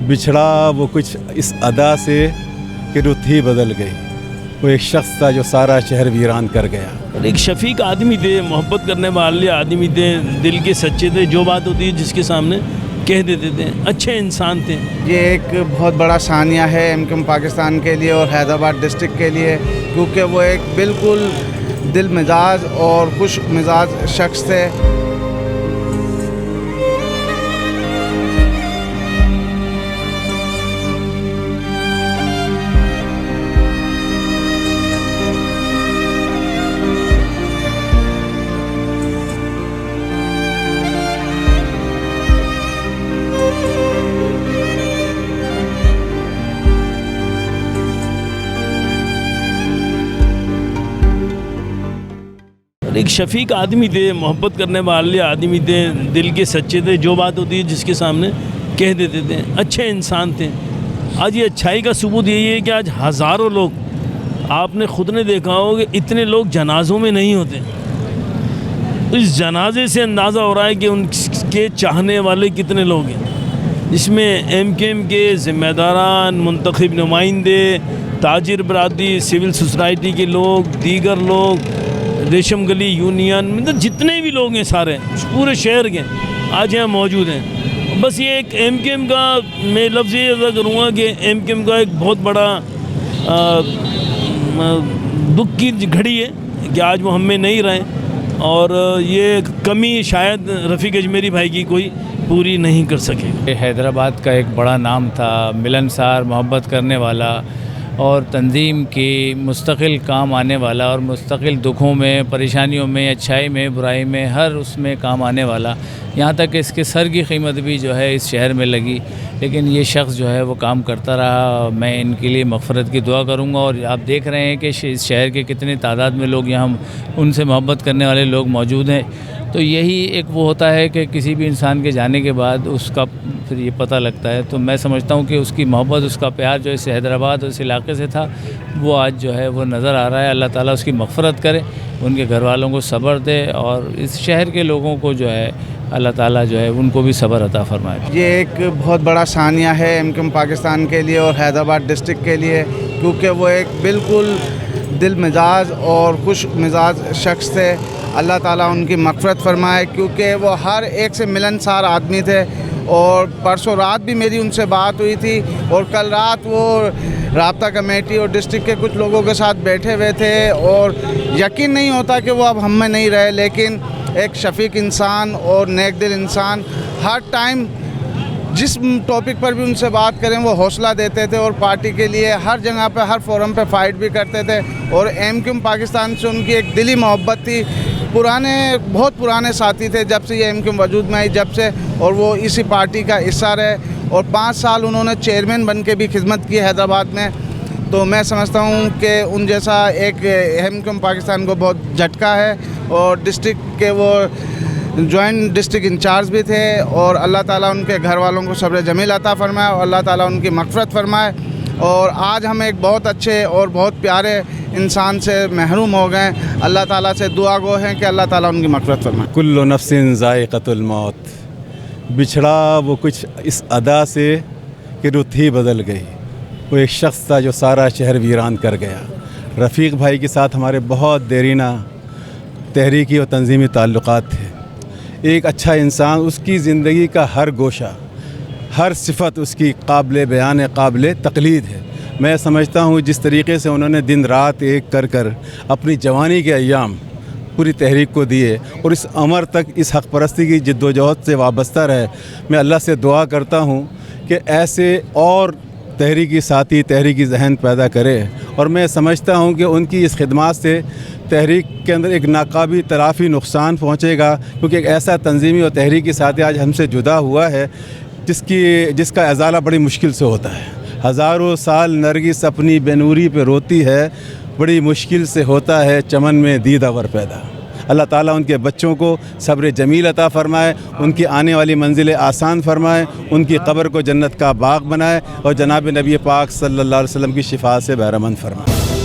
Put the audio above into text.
بچھڑا وہ کچھ اس ادا سے کہ رت ہی بدل گئی، وہ ایک شخص تھا جو سارا شہر ویران کر گیا۔ ایک شفیق آدمی تھے، محبت کرنے والے آدمی تھے، دل کے سچے تھے، جو بات ہوتی ہے جس کے سامنے کہہ دیتے تھے، اچھے انسان تھے۔ یہ ایک بہت بڑا ثانیہ ہے MKM پاکستان کے لیے اور حیدرآباد ڈسٹرکٹ کے لیے، کیونکہ وہ ایک بالکل دل مزاج اور خوش مزاج شخص تھے۔ ایک شفیق آدمی تھے، محبت کرنے والے آدمی تھے، دل کے سچے تھے، جو بات ہوتی ہے جس کے سامنے کہہ دیتے تھے، اچھے انسان تھے۔ آج یہ اچھائی کا ثبوت یہی ہے کہ آج ہزاروں لوگ، آپ نے خود نے دیکھا ہو کہ اتنے لوگ جنازوں میں نہیں ہوتے۔ اس جنازے سے اندازہ ہو رہا ہے کہ ان کے چاہنے والے کتنے لوگ ہیں، جس میں MKM کے ذمہ داران، منتخب نمائندے، تاجر برادری، سول سوسائٹی کے لوگ، دیگر لوگ، ریشم گلی یونین، مطلب جتنے بھی لوگ ہیں سارے پورے شہر کے آج یہاں موجود ہیں۔ بس یہ ایک MKM کا، میں لفظ یہ ادا کروں گا کہ MKM کا ایک بہت بڑا دکھ کی گھڑی ہے کہ آج وہ ہم میں نہیں رہے، اور یہ کمی شاید رفیق اجمیری بھائی کی کوئی پوری نہیں کر سکے۔ حیدرآباد کا ایک بڑا نام تھا، ملنسار، محبت کرنے والا اور تنظیم کی مستقل کام آنے والا، اور مستقل دکھوں میں، پریشانیوں میں، اچھائی میں، برائی میں، ہر اس میں کام آنے والا۔ یہاں تک کہ اس کے سر کی قیمت بھی جو ہے اس شہر میں لگی، لیکن یہ شخص جو ہے وہ کام کرتا رہا۔ میں ان کے لیے مغفرت کی دعا کروں گا، اور آپ دیکھ رہے ہیں کہ اس شہر کے کتنے تعداد میں لوگ یہاں ان سے محبت کرنے والے لوگ موجود ہیں۔ تو یہی ایک وہ ہوتا ہے کہ کسی بھی انسان کے جانے کے بعد اس کا پھر یہ پتہ لگتا ہے۔ تو میں سمجھتا ہوں کہ اس کی محبت، اس کا پیار جو اس حیدرآباد اور اس علاقے سے تھا، وہ آج جو ہے وہ نظر آ رہا ہے۔ اللہ تعالیٰ اس کی مغفرت کرے، ان کے گھر والوں کو صبر دے، اور اس شہر کے لوگوں کو جو ہے اللہ تعالیٰ جو ہے ان کو بھی صبر عطا فرمائے۔ یہ ایک بہت بڑا ثانیہ ہے MKM پاکستان کے لیے اور حیدرآباد ڈسٹرکٹ کے لیے، کیونکہ وہ ایک بالکل دل مزاج اور خوش مزاج شخص تھے۔ اللہ تعالیٰ ان کی مغفرت فرمائے، کیونکہ وہ ہر ایک سے ملنسار آدمی تھے، اور پرسوں رات بھی میری ان سے بات ہوئی تھی، اور کل رات وہ رابطہ کمیٹی اور ڈسٹرکٹ کے کچھ لوگوں کے ساتھ بیٹھے ہوئے تھے، اور یقین نہیں ہوتا کہ وہ اب ہم میں نہیں رہے، لیکن ایک شفیق انسان اور نیک دل انسان، ہر ٹائم جس ٹاپک پر بھی ان سے بات کریں وہ حوصلہ دیتے تھے، اور پارٹی کے لیے ہر جگہ پہ، ہر فورم پہ فائٹ بھی کرتے تھے، اور MKM پاکستان سے ان کی ایک دلی محبت تھی۔ بہت پرانے ساتھی تھے جب سے یہ MKM وجود میں آئی، جب سے، اور وہ اسی پارٹی کا حصہ رہے، اور 5 سال انہوں نے چیئرمین بن کے بھی خدمت کی حیدرآباد میں۔ تو میں سمجھتا ہوں کہ ان جیسا ایک MKM پاکستان کو بہت جھٹکا ہے، اور ڈسٹرکٹ کے وہ جوائنٹ ڈسٹرکٹ انچارج بھی تھے، اور اللہ تعالیٰ ان کے گھر والوں کو صبر جمیل عطا فرمائے، اور اللہ تعالیٰ ان کی مغفرت فرمائے۔ اور آج ہم ایک بہت اچھے اور بہت پیارے انسان سے محروم ہو گئے۔ اللہ تعالیٰ سے دعا گو ہیں کہ اللہ تعالیٰ ان کی مغفرت فرمائے۔ کل نفس ذائقۃ الموت، بچھڑا وہ کچھ اس ادا سے کہ رت ہی بدل گئی، وہ ایک شخص تھا جو سارا شہر ویران کر گیا۔ رفیق بھائی کے ساتھ ہمارے بہت دیرینہ تحریکی اور تنظیمی تعلقات تھے۔ ایک اچھا انسان، اس کی زندگی کا ہر گوشہ، ہر صفت اس کی قابل بیان، قابل تقلید ہے۔ میں سمجھتا ہوں جس طریقے سے انہوں نے دن رات ایک کر اپنی جوانی کے ایام پوری تحریک کو دیے، اور اس عمر تک اس حق پرستی کی جد و جہد سے وابستہ رہے، میں اللہ سے دعا کرتا ہوں کہ ایسے اور تحریکی ساتھی، تحریکی ذہن پیدا کرے، اور میں سمجھتا ہوں کہ ان کی اس خدمات سے تحریک کے اندر ایک ناقابل تلافی نقصان پہنچے گا، کیونکہ ایک ایسا تنظیمی اور تحریکی ساتھی آج ہم سے جدا ہوا ہے جس کا ازالہ بڑی مشکل سے ہوتا ہے۔ ہزاروں سال نرگس اپنی بے نوری پہ روتی ہے، بڑی مشکل سے ہوتا ہے چمن میں دیدہ ور پیدا۔ اللہ تعالیٰ ان کے بچوں کو صبر جمیل عطا فرمائے، ان کی آنے والی منزلیں آسان فرمائے، ان کی قبر کو جنت کا باغ بنائے اور جناب نبی پاک صلی اللہ علیہ وسلم کی شفاعت سے بہرہ مند فرمائے۔